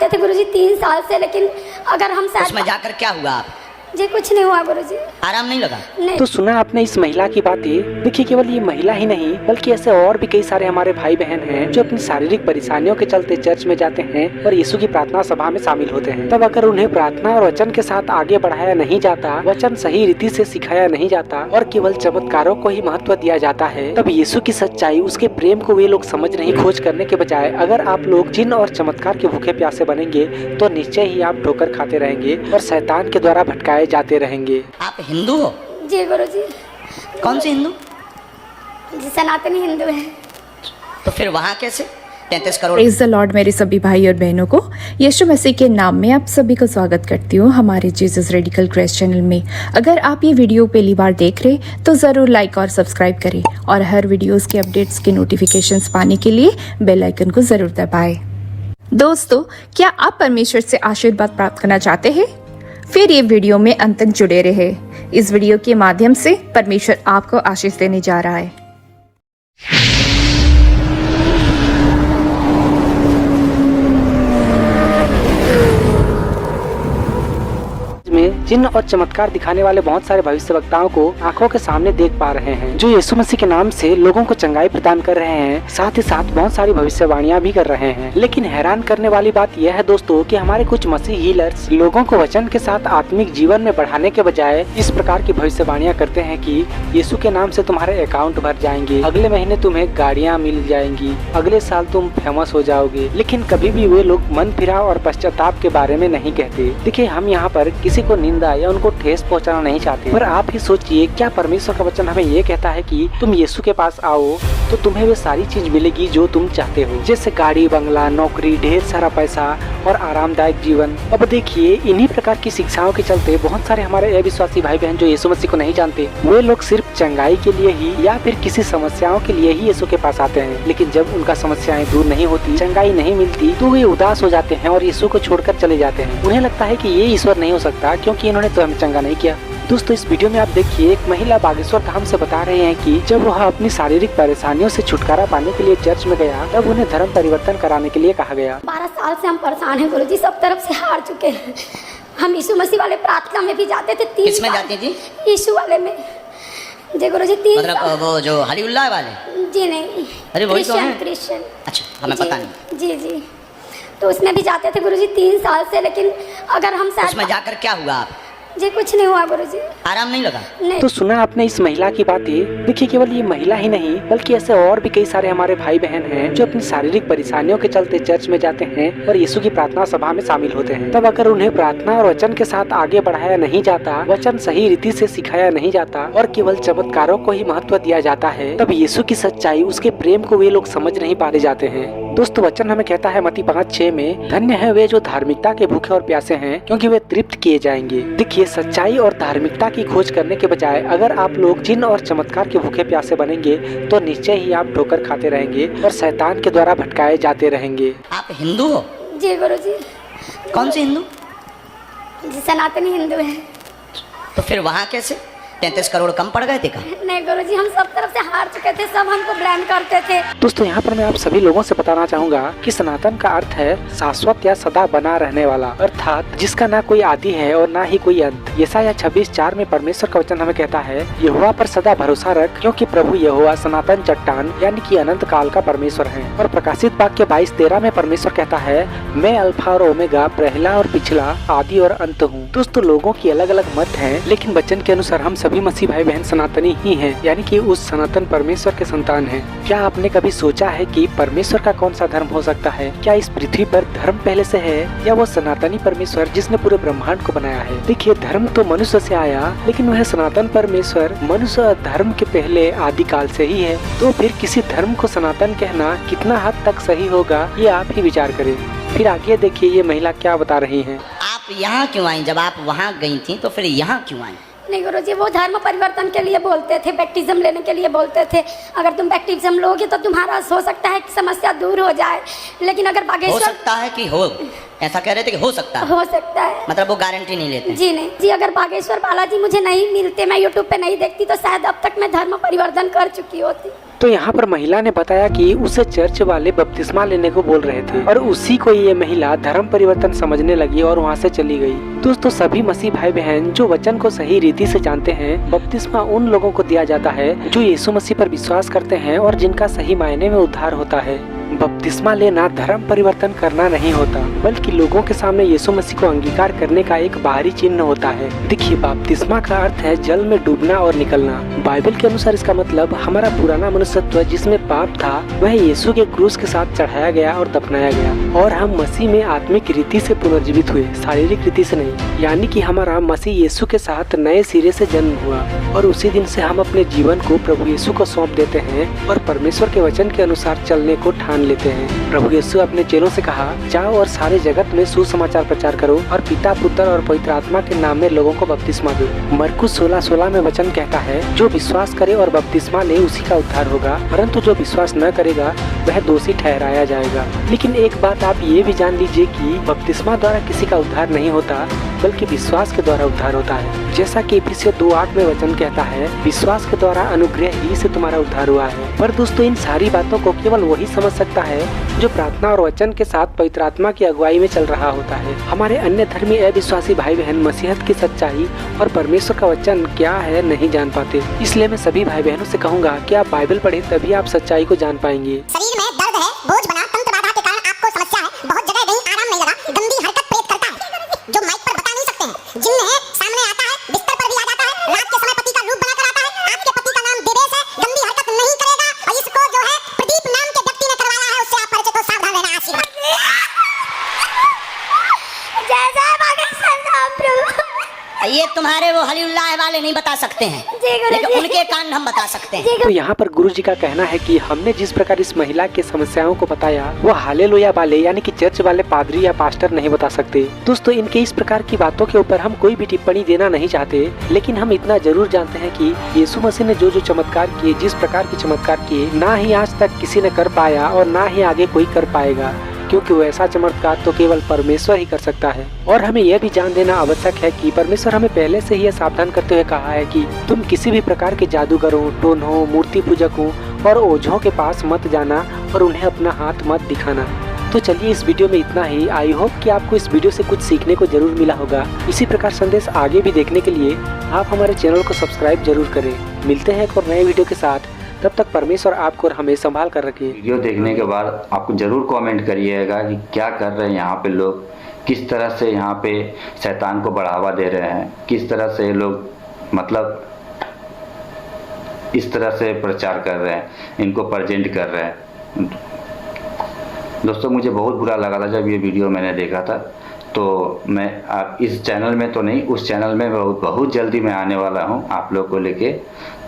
जाते थे गुरुजी 3 साल से, लेकिन अगर हम उसमें जाकर क्या हुआ आप? जी कुछ नहीं हुआ गुरुजी। आराम नहीं लगा? नहीं। तो सुना आपने इस महिला की बातें। देखिए केवल ये महिला ही नहीं बल्कि ऐसे और भी कई सारे हमारे भाई बहन हैं जो अपनी शारीरिक परेशानियों के चलते चर्च में जाते हैं और यीशु की प्रार्थना सभा में शामिल होते हैं। तब अगर उन्हें प्रार्थना और वचन के साथ आगे बढ़ाया नहीं जाता, वचन सही रीति से सिखाया नहीं जाता और केवल चमत्कारों को ही महत्व दिया जाता है, तब यीशु की सच्चाई, उसके प्रेम को वे लोग समझ नहीं। खोज करने के बजाय अगर आप लोग चिन्ह और चमत्कार के भूखे प्यासे बनेंगे तो निश्चय ही आप ठोकर खाते रहेंगे और शैतान के द्वारा भटकाए जाते रहेंगे। आप हिंदू हो? जी गुरुजी। कौन से हिंदू? जी सनातनी हिंदू है। तो फिर वहाँ कैसे 33 करोड़? प्रेज़ द लॉर्ड मेरे सभी भाई और बहनों को यीशु मसीह के नाम में आप सभी को स्वागत करती हूँ हमारे जीसस रेडिकल क्राइस्ट चैनल में। अगर आप ये वीडियो पहली बार देख रहे तो ज़रूर लाइक और सब्सक्राइब करें और हर वीडियोस के अपडेट्स के नोटिफिकेशंस पाने के लिए बेल आइकन को ज़रूर दबाएं। दोस्तों, क्या आप परमेश्वर से आशीर्वाद प्राप्त करना चाहते हैं? फिर ये वीडियो में अंत तक जुड़े रहे। इस वीडियो के माध्यम से परमेश्वर आपको आशीष देने जा रहा है। में चिन्ह और चमत्कार दिखाने वाले बहुत सारे भविष्यवक्ताओं को आंखों के सामने देख पा रहे हैं, जो यीशु मसीह के नाम से लोगों को चंगाई प्रदान कर रहे हैं, साथ ही साथ बहुत सारी भविष्यवाणियां भी कर रहे हैं। लेकिन हैरान करने वाली बात यह है दोस्तों कि हमारे कुछ मसीह हीलर्स लोगों को वचन के साथ आत्मिक जीवन में बढ़ाने के बजाय इस प्रकार की भविष्यवाणियां करते हैं कि यीशु के नाम से तुम्हारे अकाउंट भर जाएंगे, अगले महीने तुम्हें गाड़ियाँ मिल जाएंगी, अगले साल तुम फेमस हो जाओगे। लेकिन कभी भी वे लोग मन फिराव और पश्चाताप के बारे में नहीं कहते। देखिए, हम यहाँ पर किसी को निंदा या उनको ठेस पहुंचाना नहीं चाहते, पर आप ही सोचिए, क्या परमेश्वर का वचन हमें ये कहता है कि तुम यीशु के पास आओ तो तुम्हें वे सारी चीज मिलेगी जो तुम चाहते हो, जैसे गाड़ी, बंगला, नौकरी, ढेर सारा पैसा और आरामदायक जीवन। अब देखिए, इन्हीं प्रकार की शिक्षाओं के चलते बहुत सारे हमारे अविश्वासी भाई बहन जो यीशु मसीह को नहीं जानते, वे लोग सिर्फ चंगाई के लिए ही या फिर किसी समस्याओं के लिए ही यीशु के पास आते हैं। लेकिन जब उनका समस्याएं दूर नहीं होती, चंगाई नहीं मिलती, तो वे उदास हो जाते हैं और यीशु को छोड़कर चले जाते हैं। उन्हें लगता है कि ये ईश्वर नहीं हो सकता क्योंकि इन्होंने तो हमें चंगा नहीं किया। दोस्तों, इस वीडियो में आप देखिए, एक महिला बागेश्वर धाम से बता रहे हैं कि जब वह अपनी शारीरिक परेशानियों से छुटकारा पाने के लिए चर्च में गया, तब उन्हें धर्म परिवर्तन कराने के लिए कहा गया। 12 साल से हम परेशान हैं गुरुजी, सब तरफ से हार चुके हैं। हम यीशु मसीह वाले प्रार्थना में भी जाते थे। 3 किसमें जाते जी? यीशु वाले में। जी गुरुजी 3 मतलब वो जो हलीउल्लाह वाले? जी नहीं, अरे वही तो हैं। क्रिश्चियन। अच्छा, हमें पता नहीं। जी जी, तो उसमें भी जाते थे गुरुजी 3 साल से, लेकिन अगर हम उसमें जाकर क्या हुआ आप? जी कुछ नहीं हुआ गुरुजी। आराम नहीं लगा? नहीं। तो सुना आपने इस महिला की बातें। देखिए, केवल ये महिला ही नहीं बल्कि ऐसे और भी कई सारे हमारे भाई बहन हैं जो अपनी शारीरिक परेशानियों के चलते चर्च में जाते हैं और यीशु की प्रार्थना सभा में शामिल होते हैं। तब अगर उन्हें प्रार्थना और वचन के साथ आगे बढ़ाया नहीं जाता, वचन सही रीति से सिखाया नहीं जाता और केवल चमत्कारों को ही महत्व दिया जाता है, तब यीशु की सच्चाई, उसके प्रेम को वे लोग समझ नहीं पाते जाते हैं। दोस्तों, वचन हमें कहता है मत्ती 5:6 में, धन्य है वे जो धार्मिकता के भूखे और प्यासे हैं क्योंकि वे तृप्त किए जाएंगे। देखिए, सच्चाई और धार्मिकता की खोज करने के बजाय अगर आप लोग चिन्ह और चमत्कार के भूखे प्यासे बनेंगे तो निश्चय ही आप ठोकर खाते रहेंगे और शैतान के द्वारा भटकाए जाते रहेंगे। आप हिंदू हो? जी गुरुजी। कौन से हिंदू? जी सनातनी हिंदू है। तो फिर वहाँ कैसे 33 करोड़ कम पड़ गए थे? का नहीं गुरुजी, हम सब तरफ से हार चुके थे, सब हमको ब्लेम करते थे। दोस्तों, यहाँ पर मैं आप सभी लोगों से बताना चाहूँगा कि सनातन का अर्थ है शाश्वत या सदा बना रहने वाला, अर्थात जिसका ना कोई आदि है और ना ही कोई अंत। यशायाह 26:4 में परमेश्वर का वचन हमें कहता है, यहोवा पर सदा भरोसा रख क्योंकि प्रभु यहोवा सनातन चट्टान यानी कि अनंत काल का परमेश्वर है। और प्रकाशित वाक्य 22:13 में परमेश्वर कहता है, मैं अल्फा और ओमेगा, पहला और पिछला, आदि और अंत हूँ। दोस्तों, लोगों की अलग अलग मत है, लेकिन वचन के अनुसार हम सभी मसीह भाई बहन सनातनी ही हैं, यानी कि उस सनातन परमेश्वर के संतान हैं। क्या आपने कभी सोचा है कि परमेश्वर का कौन सा धर्म हो सकता है? क्या इस पृथ्वी पर धर्म पहले से है या वो सनातनी परमेश्वर जिसने पूरे ब्रह्मांड को बनाया है? देखिए, धर्म तो मनुष्य से आया, लेकिन वह सनातन परमेश्वर मनुष्य धर्म के पहले आदिकाल से ही है। तो फिर किसी धर्म को सनातन कहना कितना हद तक सही होगा, ये आप ही विचार करें। फिर आगे देखिए, ये महिला क्या बता रही है। आप यहाँ क्यों आई? जब आप वहाँ गई थी तो फिर यहाँ क्यों आई? नहीं गुरुजी, वो धर्म परिवर्तन के लिए बोलते थे, बैप्टिज्म लेने के लिए बोलते थे। अगर तुम बैप्टिज्म लोगे तो तुम्हारा हो सकता है कि समस्या दूर हो जाए। लेकिन अगर हो बागेश्वर सकता है कि हो ऐसा कह रहे थे कि हो सकता है, हो सकता है। मतलब वो गारंटी नहीं लेते। जी नहीं जी, अगर बागेश्वर बालाजी मुझे नहीं मिलते, मैं यूट्यूब पे नहीं देखती, तो शायद अब तक मैं धर्म परिवर्तन कर चुकी होती। तो यहाँ पर महिला ने बताया कि उसे चर्च वाले बपतिस्मा लेने को बोल रहे थे और उसी को ये महिला धर्म परिवर्तन समझने लगी और वहाँ से चली गई। दोस्तों, सभी मसीह भाई बहन जो वचन को सही रीति से जानते हैं, बपतिस्मा उन लोगों को दिया जाता है जो यीशु मसीह पर विश्वास करते हैं और जिनका सही मायने में उद्धार होता है। बपतिस्मा लेना धर्म परिवर्तन करना नहीं होता, बल्कि लोगों के सामने यीशु मसीह को अंगीकार करने का एक बाहरी चिन्ह होता है। देखिए, बपतिस्मा का अर्थ है जल में डूबना और निकलना। बाइबल के अनुसार इसका मतलब हमारा पुराना मनुष्यत्व जिसमें पाप था, वह यीशु के क्रूस के साथ चढ़ाया गया और दफनाया गया और हम मसीह में आत्मिक रीति से पुनर्जीवित हुए, शारीरिक रीति से नहीं। यानी कि हमारा मसीह यीशु के साथ नए सिरे से जन्म हुआ और उसी दिन से हम अपने जीवन को प्रभु यीशु को सौंप देते हैं और परमेश्वर के वचन के अनुसार चलने को ठान लेते हैं। प्रभु यीशु अपने चेलों से कहा, जाओ और सारे जगत में सुसमाचार प्रचार करो और पिता, पुत्र और पवित्र आत्मा के नाम में लोगों को बपतिस्मा दो। मरकुस 16:16 में वचन कहता है, जो विश्वास करे और बपतिस्मा ले उसी का उद्धार होगा, परंतु जो विश्वास न करेगा वह दोषी ठहराया जाएगा। लेकिन एक बात आप ये भी जान लीजिए कि बपतिस्मा द्वारा किसी का उद्धार नहीं होता, बल्कि विश्वास के द्वारा उद्धार होता है। जैसा कि इफिसियों 2:8 में वचन कहता है, विश्वास के द्वारा अनुग्रह ही से तुम्हारा उद्धार हुआ है। पर दोस्तों, इन सारी बातों को केवल वही समझ सकता है जो प्रार्थना और वचन के साथ पवित्र आत्मा की अगुवाई में चल रहा होता है। हमारे अन्य धर्मी अविश्वासी भाई बहन मसीहत की सच्चाई और परमेश्वर का वचन क्या है नहीं जान पाते। इसलिए मैं सभी भाई बहनों से कहूँगा कि आप बाइबल पढ़ें, तभी आप सच्चाई को जान पाएंगे। शरीर में दर्द है, बोझ बना, तंत्र बाधा के कारण आपको समस्या है, बहुत जगह कहीं आराम नहीं लगा, गंदी हरकत प्रेत करता है जो माइक पर बता नहीं सकते हैं, जिन्न है सामने आता है, बिस्तर पर भी आ जाता है, रात के समय पति का रूप बनाकर आता है, आपके पति का नाम दिवेश है, गंदी हरकत नहीं करेगा और इसको जो है प्रदीप नाम के व्यक्ति ने करवाया है, उससे आप परिचित हो, सावधान रहना। आशीर्वाद। जय जय बागेश्वर धाम प्रभु। ये तुम्हारे वो हलीउल्लाह वाले नहीं बता सकते हैं, लेकिन उनके कान हम बता सकते हैं। तो यहाँ पर गुरु जी का कहना है कि हमने जिस प्रकार इस महिला के समस्याओं को बताया, वो हालेलुया वाले यानी कि चर्च वाले पादरी या पास्टर नहीं बता सकते। दोस्तों, इनके इस प्रकार की बातों के ऊपर हम कोई भी टिप्पणी देना नहीं चाहते, लेकिन हम इतना जरूर जानते हैं कि यीशु मसीह ने जो चमत्कार किए, जिस प्रकार के चमत्कार किए, ना ही आज तक किसी ने कर पाया और ना ही आगे कोई कर पाएगा, क्योंकि वैसा चमत्कार तो केवल परमेश्वर ही कर सकता है। और हमें यह भी जान देना आवश्यक है कि परमेश्वर हमें पहले से ही यह सावधान करते हुए कहा है कि तुम किसी भी प्रकार के जादूगरों, टोनहों, मूर्ति पूजकों और ओझों के पास मत जाना और उन्हें अपना हाथ मत दिखाना। तो चलिए, इस वीडियो में इतना ही। आई होप कि आपको इस वीडियो से कुछ सीखने को जरूर मिला होगा। इसी प्रकार संदेश आगे भी देखने के लिए आप हमारे चैनल को सब्सक्राइब जरूर करें। मिलते हैं एक और नए वीडियो के साथ, तब तक परमेश्वर आपको और हमें संभाल कर रखे। वीडियो देखने के बाद आपको ज़रूर कमेंट करिएगा कि क्या कर रहे हैं यहाँ पे लोग, किस तरह से यहाँ पे शैतान को बढ़ावा दे रहे हैं, किस तरह से लोग मतलब इस तरह से प्रचार कर रहे हैं, इनको प्रेजेंट कर रहे हैं। दोस्तों, मुझे बहुत बुरा लगा था जब ये वीडियो मैंने देखा था। तो मैं आप इस चैनल में तो नहीं, उस चैनल में बहुत जल्दी मैं आने वाला हूँ आप लोग को लेके।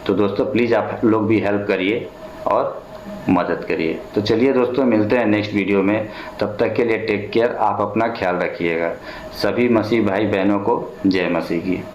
तो दोस्तों, प्लीज़ आप लोग भी हेल्प करिए और मदद करिए। तो चलिए दोस्तों, मिलते हैं नेक्स्ट वीडियो में। तब तक के लिए टेक केयर, आप अपना ख्याल रखिएगा। सभी मसीह भाई बहनों को जय मसीह की।